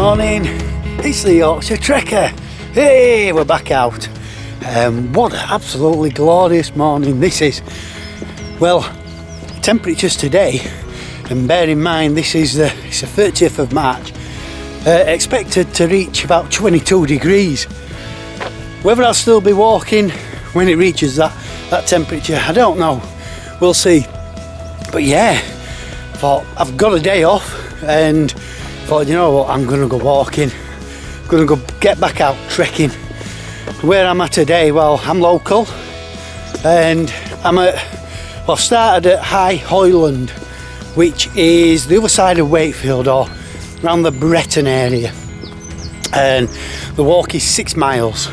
Morning, it's the Yorkshire Trekker. Hey, we're back out. What an absolutely glorious morning this is. Well, temperatures today, and bear in mind it's the 30th of March, expected to reach about 22 degrees. Whether I'll still be walking when it reaches that temperature, I don't know. We'll see. But yeah, thought I've got a day off and thought, you know what, I'm gonna go walking, gonna go get back out trekking. Where I'm at today, well, I'm local and I've started at High Hoyland, which is the other side of Wakefield, or around the Bretton area, and the walk is 6 miles.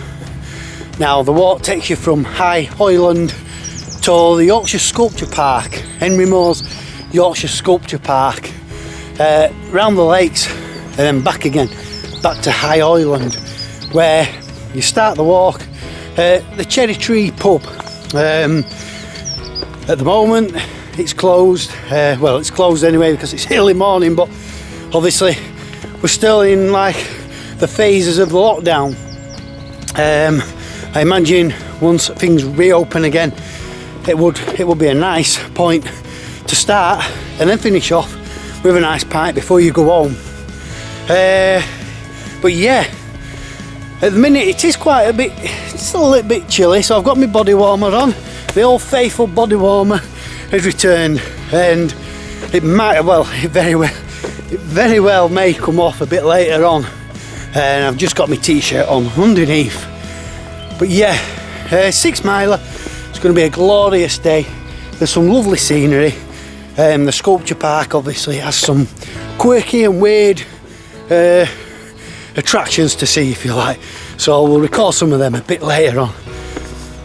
Now the walk takes you from High Hoyland to the Yorkshire Sculpture Park, Henry Moore's Yorkshire Sculpture Park, round the lakes, and then back again, back to High Hoyland, where you start the walk. The Cherry Tree pub, at the moment it's closed. Well, it's closed anyway because it's early morning, but obviously we're still in like the phases of the lockdown. I imagine once things reopen again, it would be a nice point to start and then finish off with a nice pint before you go home. But yeah, at the minute it is quite a bit, it's a little bit chilly, so I've got my body warmer on. The old faithful body warmer has returned, and it very well may come off a bit later on, and I've just got my t-shirt on underneath. But yeah, 6 miler, it's going to be a glorious day. There's some lovely scenery. The sculpture park obviously has some quirky and weird attractions to see, if you like, so we'll record some of them a bit later on.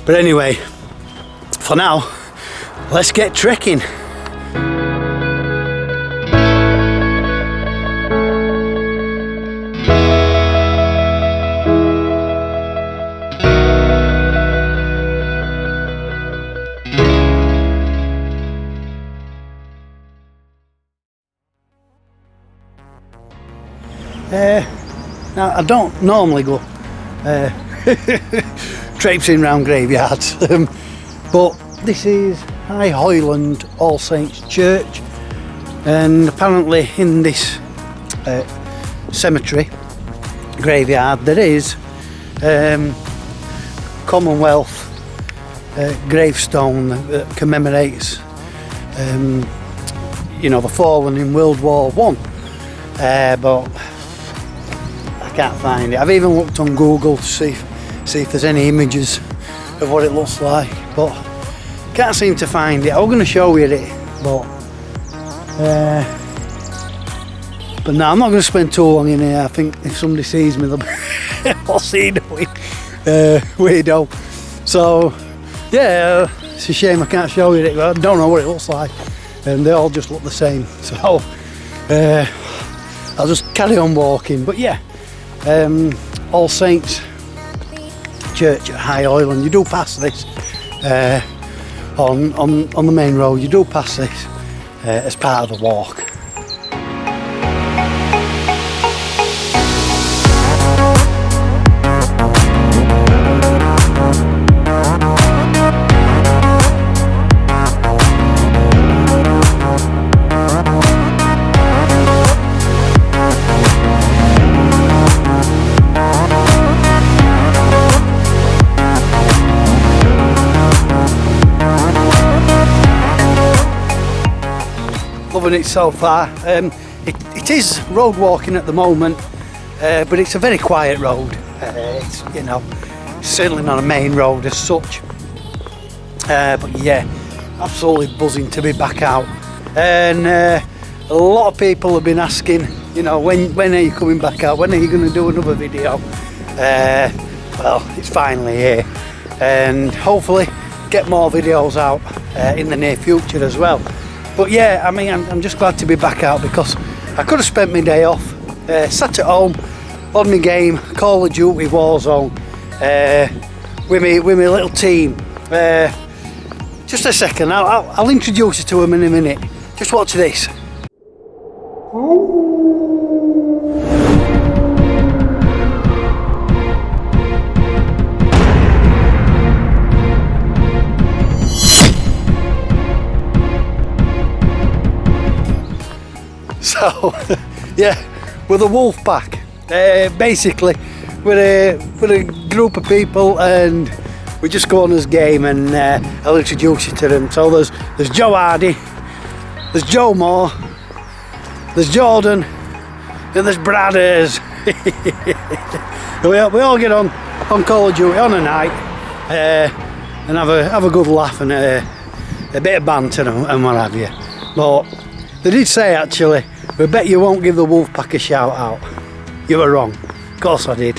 But anyway, for now, let's get trekking. Now, I don't normally go traipsing around graveyards, but this is High Hoyland All Saints Church, and apparently in this cemetery graveyard there is Commonwealth gravestone that commemorates the fallen in World War I, but I can't find it. I've even looked on Google to see if there's any images of what it looks like, but can't seem to find it. I'm going to show you it, but no, I'm not going to spend too long in here. I think if somebody sees me, they'll be what's he doing? Weirdo. So yeah, it's a shame I can't show you it. I don't know what it looks like, and they all just look the same. So I'll just carry on walking. But yeah, All Saints Church at High Hoyland. You do pass this on the main road. You do pass this as part of the walk. Loving it so far. It is road walking at the moment, but it's a very quiet road. It's certainly not a main road as such. But yeah, absolutely buzzing to be back out. And a lot of people have been asking, when are you coming back out? When are you going to do another video? Well, it's finally here, and hopefully get more videos out in the near future as well. But yeah, I mean, I'm just glad to be back out, because I could have spent my day off, sat at home on my game, Call of Duty Warzone, with my little team. Just a second, I'll introduce you to them in a minute. Just watch this. So yeah, we're the wolf pack. Basically we're a group of people and we just go on this game, and I'll introduce you to them. So there's Joe Hardy, there's Joe Moore, there's Jordan, and there's Bradders. we all get on Call of Duty on a night and have a good laugh and a bit of banter and what have you. But they did say, actually, we bet you won't give the Wolfpack a shout out. You were wrong. Of course I did.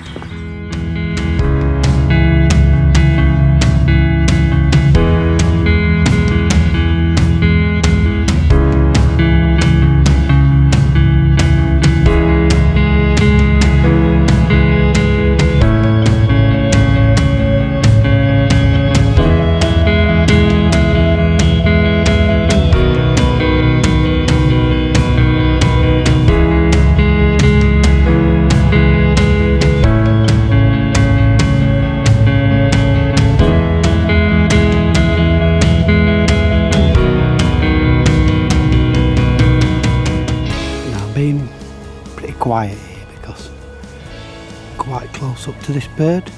Quiet here because I'm quite close up to this bird.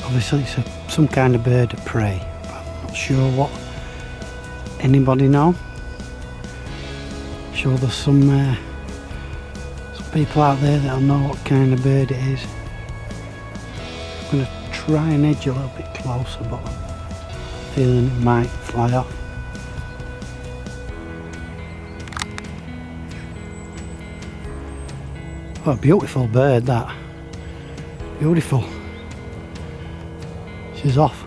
Obviously it's some kind of bird of prey, but I'm not sure what. Anybody know? Sure there's some people out there that'll know what kind of bird it is. I'm going to try and edge a little bit closer, but I'm feeling it might fly off. Oh, a beautiful bird, that. Beautiful. She's off.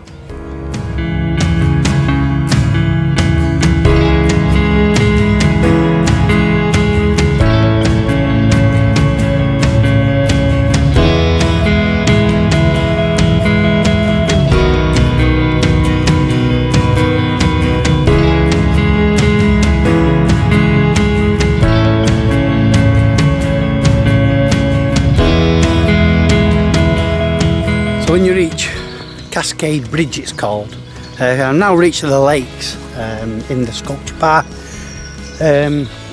So when you reach Cascade Bridge, it's called, I've now reached the lakes in the Sculpture Park.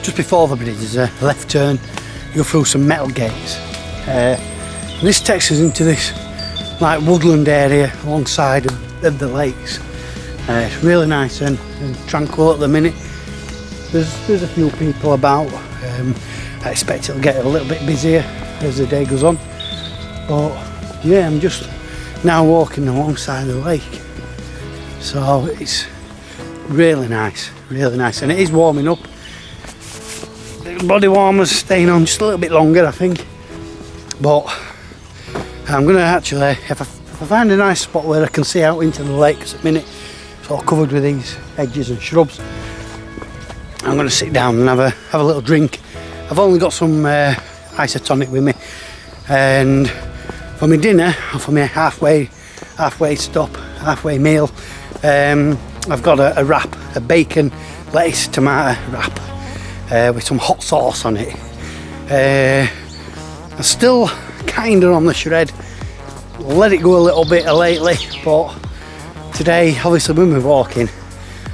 Just before the bridge there's a left turn, you go through some metal gates. This takes us into this like woodland area alongside of the lakes. It's really nice and tranquil at the minute. There's a few people about. I expect it'll get a little bit busier as the day goes on, but yeah, I'm just now walking alongside the lake, so it's really nice, and it is warming up. The body warmer's staying on just a little bit longer, I think, but I'm going to actually, if I find a nice spot where I can see out into the lake, because at the minute it's all covered with these hedges and shrubs, I'm going to sit down and have a little drink. I've only got some isotonic with me, and for my dinner, or for my halfway meal, I've got a wrap, a bacon, lettuce, tomato wrap with some hot sauce on it. I'm still kinda on the shred, let it go a little bit lately, but today, obviously when we're walking,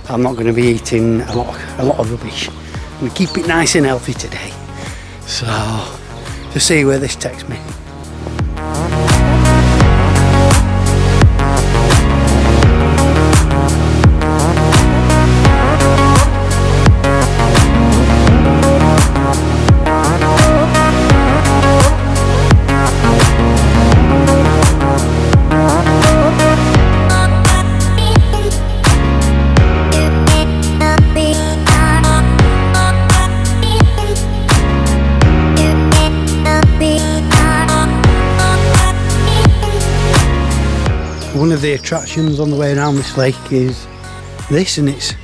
I'm not going to be eating a lot of rubbish. I'm going to keep it nice and healthy today. So, to see where this takes me. One of the attractions on the way around this lake is this, and it's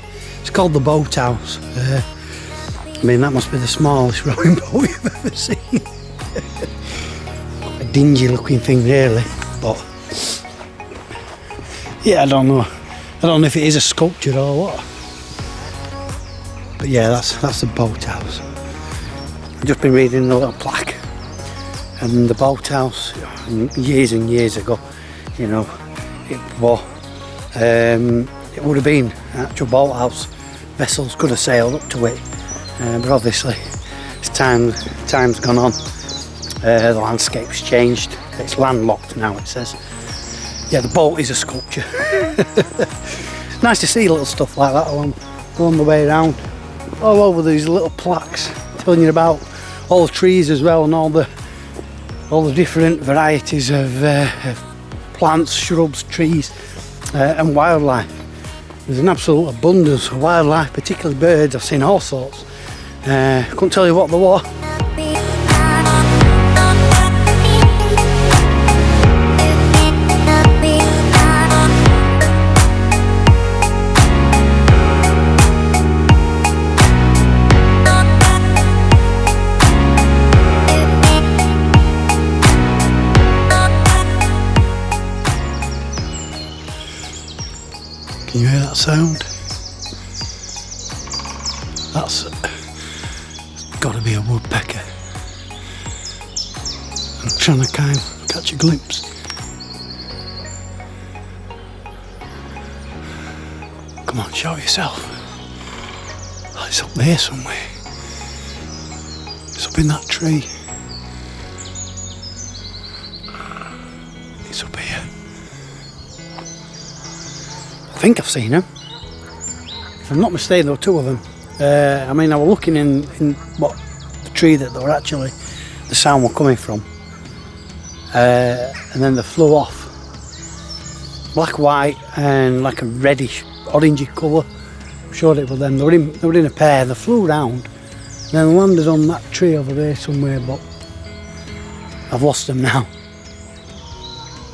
called the boathouse. I mean, that must be the smallest rowing boat you've ever seen. A dingy looking thing really, but yeah, I don't know if it is a sculpture or what, but yeah, that's the boathouse. I've just been reading the little plaque, and the boathouse years and years ago, you know, it would have been an actual boathouse. Vessels could have sailed up to it but obviously as time's gone on, the landscape's changed. It's landlocked now, it says. Yeah, the boat is a sculpture. It's nice to see little stuff like that along the way around. All over these little plaques telling you about all the trees as well, and all the different varieties of plants, shrubs, trees, and wildlife. There's an absolute abundance of wildlife, particularly birds. I've seen all sorts. Couldn't tell you what they were. Can you hear that sound? That's got to be a woodpecker. I'm trying to kind of catch a glimpse. Come on, show yourself. Oh, it's up there somewhere. It's up in that tree. It's up here. I think I've seen them. If I'm not mistaken, there were two of them. I mean, I was looking in what the tree that they were actually, the sound were coming from, and then they flew off. Black, white, and like a reddish, orangey colour. I'm sure it was them. They were in a pair. They flew round, and then landed on that tree over there somewhere. But I've lost them now.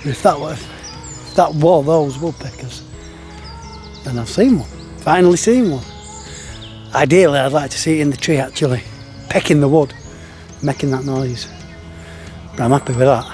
If that were those woodpeckers, then I've seen one. Finally seen one. Ideally, I'd like to see it in the tree actually, pecking the wood, making that noise. But I'm happy with that.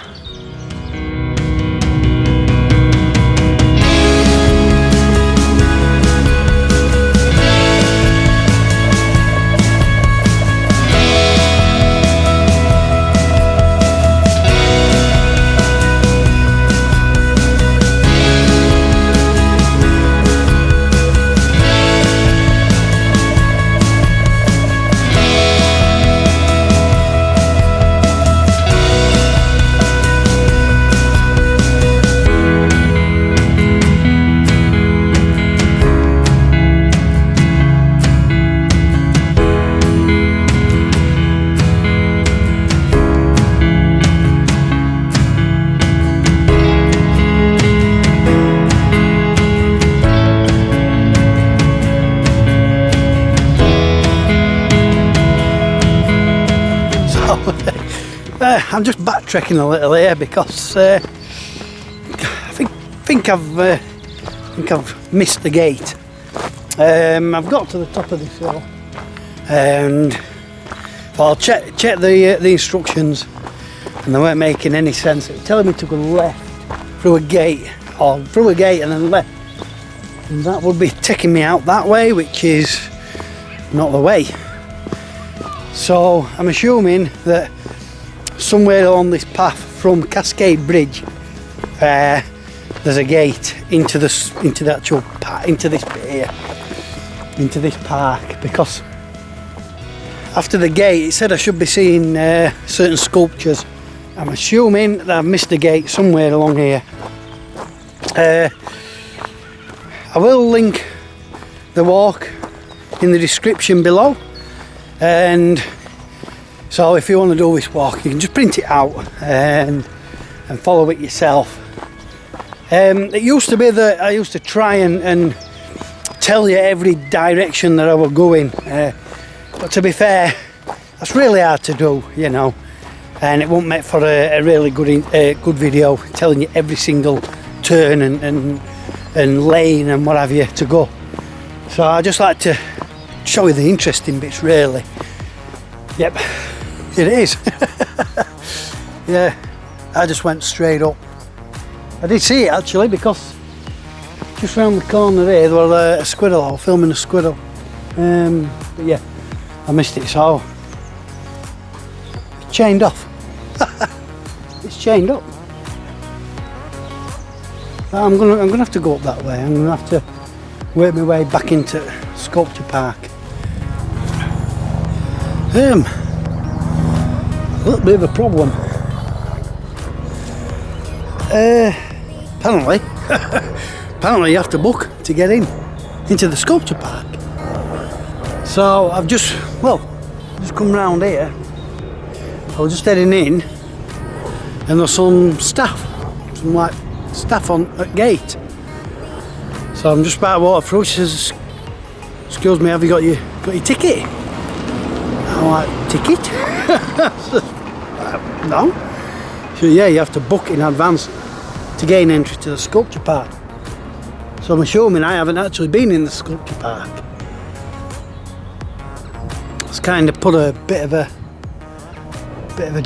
I'm just backtracking a little here because I think I've missed the gate. I've got to the top of this hill and I'll check the instructions, and they weren't making any sense. It was telling me to go left through a gate, and then left, and that would be taking me out that way, which is not the way. So I'm assuming that somewhere along this path from Cascade Bridge, there's a gate into the actual into this bit here, into this park. Because after the gate, it said I should be seeing certain sculptures. I'm assuming that I've missed the gate somewhere along here. I will link the walk in the description below, and so if you want to do this walk, you can just print it out and follow it yourself. It used to be that I used to try and tell you every direction that I was going, but to be fair, that's really hard to do, you know, and it won't make for a really good video telling you every single turn and lane and what have you to go. So I just like to show you the interesting bits, really. Yep. It is. Yeah, I just went straight up. I did see it actually, because just round the corner there was a squirrel. I was filming a squirrel. But yeah, I missed it, so it's chained off. It's chained up. I'm gonna have to go up that way. I'm gonna have to work my way back into Sculpture Park. A little bit of a problem. Apparently you have to book to get into the sculpture park. So I've just come round here. I was just heading in, and there's some staff on at gate. So I'm just about to walk through. She says, "Excuse me, have you got your ticket?" I'm like, "Ticket?" No. So yeah, you have to book in advance to gain entry to the sculpture park. So I'm assuming I haven't actually been in the sculpture park. It's kind of put a bit of a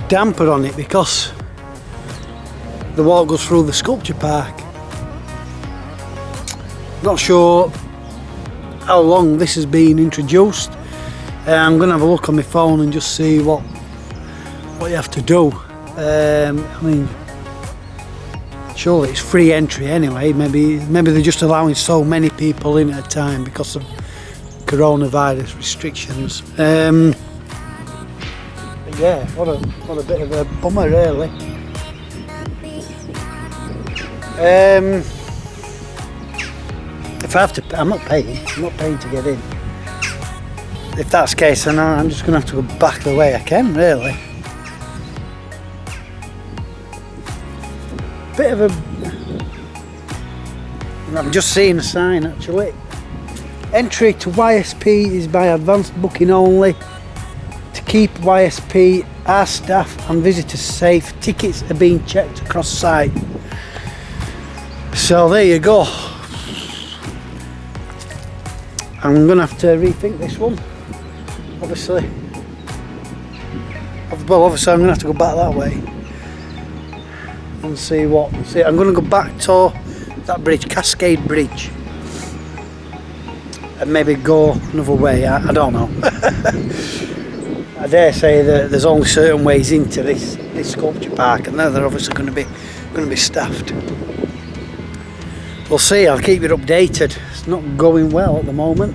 damper on it because the walk goes through the sculpture park. Not sure how long this has been introduced. I'm going to have a look on my phone and just see what you have to do. I mean, surely it's free entry anyway. Maybe they're just allowing so many people in at a time because of coronavirus restrictions. But yeah, what a bit of a bummer, really. If I have to, I'm not paying to get in. If that's the case, then I'm just going to have to go back the way I came, really. Bit of a... I'm just seeing a sign, actually. Entry to YSP is by advanced booking only. To keep YSP, our staff and visitors safe, tickets are being checked across site. So there you go. I'm going to have to rethink this one, obviously. Well, obviously I'm going to have to go back that way and see. I'm going to go back to that bridge, Cascade Bridge, and maybe go another way. I don't know. I dare say that there's only certain ways into this sculpture park, and they're obviously going to be staffed. We'll see. I'll keep you updated. It's not going well at the moment.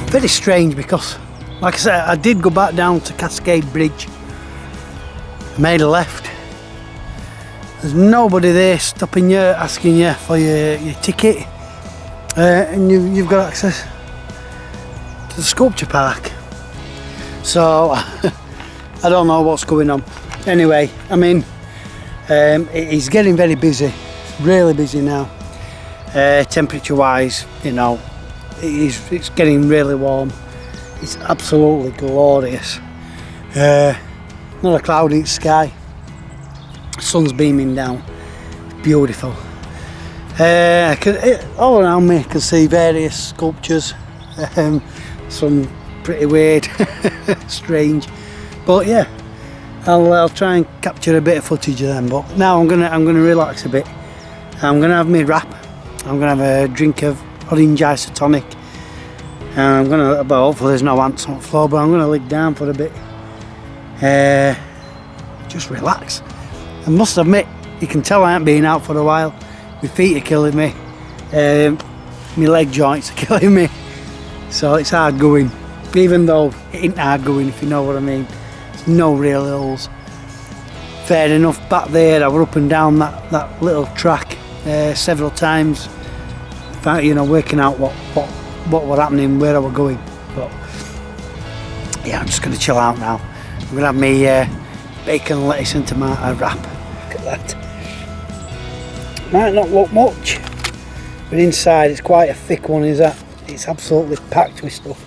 Very strange because, like I said, I did go back down to Cascade Bridge, made a left. There's nobody there stopping you, asking you for your ticket, and you've got access to the sculpture park. So I don't know what's going on. Anyway, I mean, it's getting very busy, really busy now. Temperature wise, you know, it's getting really warm. It's absolutely glorious. Not a cloudy sky, sun's beaming down, beautiful. All around me I can see various sculptures, some pretty weird, strange, but yeah, I'll try and capture a bit of footage of them. But now I'm gonna relax a bit. I'm gonna have my wrap. I'm gonna have a drink of orange isotonic, and I'm gonna, well, hopefully there's no ants on the floor, but I'm gonna lay down for a bit, just relax. I must admit, you can tell I haven't been out for a while. My feet are killing me, my leg joints are killing me, so it's hard going, even though it ain't hard going, if you know what I mean. There's no real hills. Fair enough, back there I were up and down that little track several times, you know, working out what were happening, where I were going. But yeah, I'm just going to chill out now. I'm going to have my bacon, lettuce and tomato wrap. Look at that. Might not look much, but inside it's quite a thick one, is that? It's absolutely packed with stuff.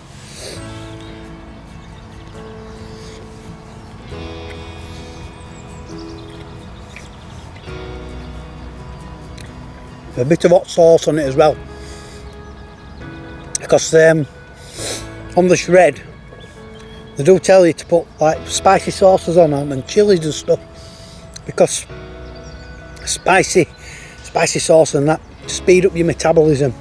A bit of hot sauce on it as well, because on the shred, they do tell you to put like spicy sauces on them and chilies and stuff, because spicy sauce and that speed up your metabolism.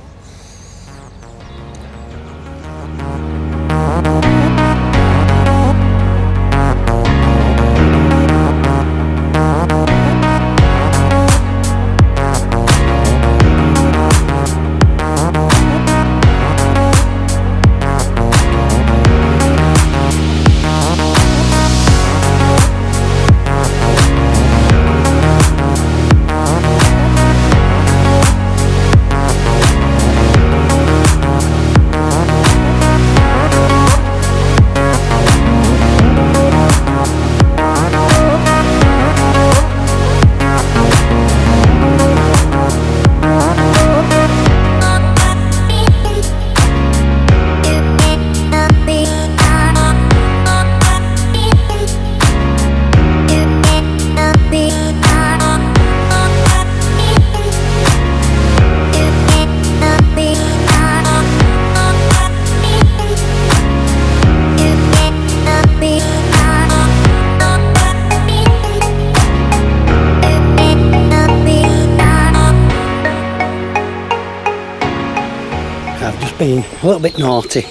Been a little bit naughty.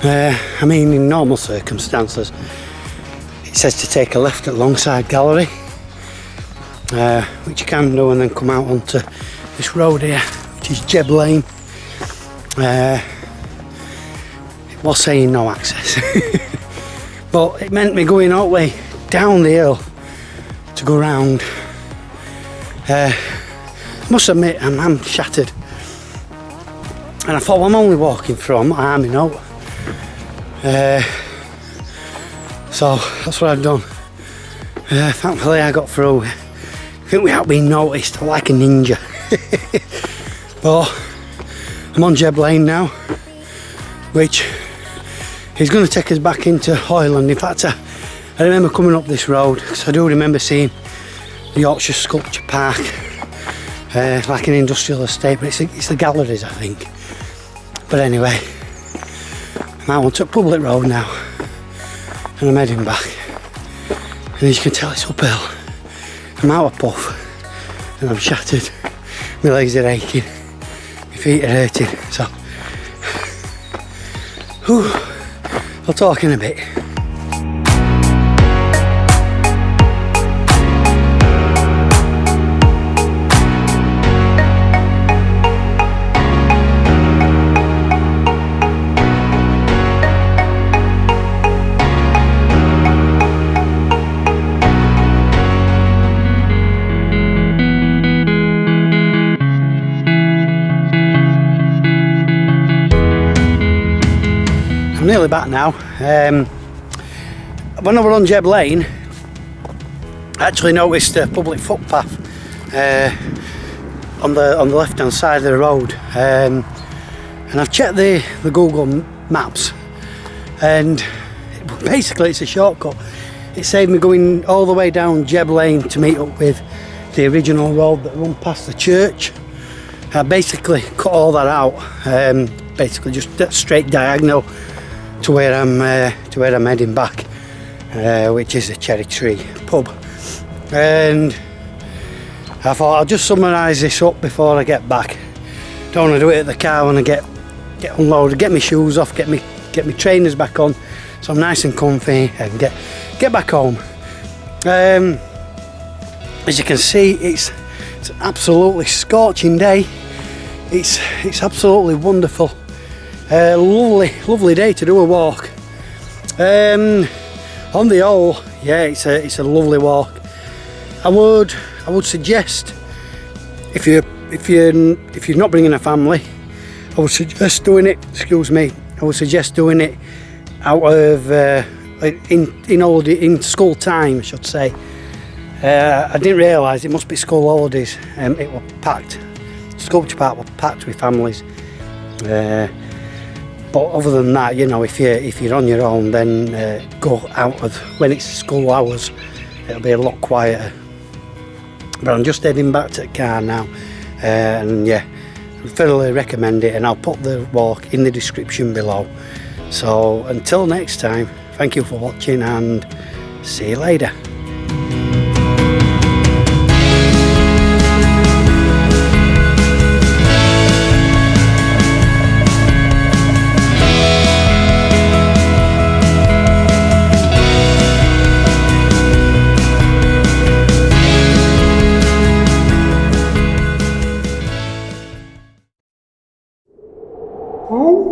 I mean, in normal circumstances it says to take a left at Longside Gallery, which you can do, and then come out onto this road here, which is Jeb Lane. It was saying no access but it meant me going all the way down the hill to go round. I must admit I'm shattered. And I thought, well, I'm only walking from Army Note, so that's what I've done. Thankfully I got through. I think without being noticed, like a ninja. But I'm on Jeb Lane now, which is going to take us back into Hoyland. In fact, I remember coming up this road, because I do remember seeing the Yorkshire Sculpture Park, like an industrial estate, but it's the galleries, I think. But anyway, I'm out onto a public road now, and I'm heading back. And as you can tell, it's uphill. I'm out of puff, and I'm shattered. My legs are aching, my feet are hurting, so I'll talk in a bit. Nearly back now. When I was on Jeb Lane, I actually noticed a public footpath on the left hand side of the road, and I've checked the Google Maps, and basically it's a shortcut. It saved me going all the way down Jeb Lane to meet up with the original road that run past the church. I basically cut all that out, basically just straight diagonal to where I'm heading back, which is the Cherry Tree pub. And I thought I'll just summarise this up before I get back. Don't want to do it at the car when I get unloaded, get my shoes off, get my trainers back on, so I'm nice and comfy, and get back home. As you can see, it's an absolutely scorching day. It's absolutely wonderful. Lovely day to do a walk. On the whole, yeah, it's a lovely walk. I would suggest, if you're not bringing a family, I would suggest doing it. Excuse me. I would suggest doing it out of in school time, I should say. I didn't realise it must be school holidays. It was packed. Sculpture Park was packed with families. But other than that, you know, if you're on your own, then go out of when it's school hours. It'll be a lot quieter. But I'm just heading back to the car now, and yeah, I thoroughly recommend it, and I'll put the walk in the description below. So until next time, thank you for watching and see you later. Oh.